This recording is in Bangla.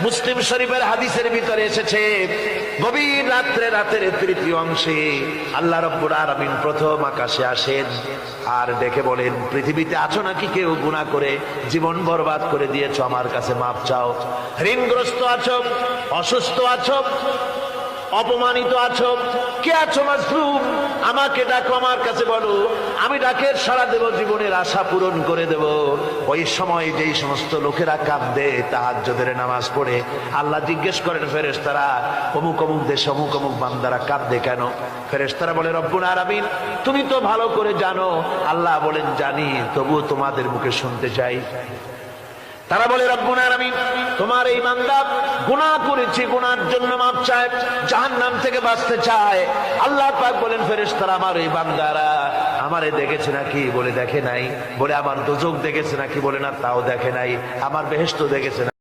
মুসলিম শরীফের হাদিসের ভিতরে এসেছে, গভীর রাত্রে, রাতের তৃতীয় অংশে আল্লাহ রাব্বুল আলামিন প্রথম আকাশে আসেন আর ডেকে বলেন, পৃথিবীতে আছো নাকি কেউ গুনাহ করে জীবন বরবাদ করে দিয়েছো, আমার কাছে মাপ চাও। ঋণগ্রস্ত আছো, অসুস্থ আছো, অপমানিত আছো, কে আছো মাসরুম, আমাকে ডাকো, আমার কাছে বলো, আমি ডাকের সাড়া দেব, জীবনের আশা পূরণ করে দেব। ওই সময় যেই সমস্ত লোকেরা কাঁদে তাহাজ্জুদের নামাজ পড়ে, আল্লাহ জিজ্ঞেস করেন ফেরেশতারা, অমুক অমুক দেশ অমুক অমুক বান্দারা কাঁদে কেন? ফেরেশতারা বলে, রব্বুল আলামিন তুমি তো ভালো করে জানো। আল্লাহ বলেন, জানি, তবুও তোমাদের মুখে শুনতে চাই। তারা বলে, রব্বুল আলামিন তোমার এই বান্দা গুনাহ করেছে, গুনার জন্য মাপ চায়, জাহান্নাম থেকে বাঁচতে চায়। আল্লাহ পাক বলেন, ফেরেশতারা আমার এই বান্দারা আমারে দেখেছে নাকি? বলে দেখে নাই। বলে আমার দোজখ দেখেছে নাকি? বলে না, তাও দেখে নাই। আমার বেহেশত দেখেছে না।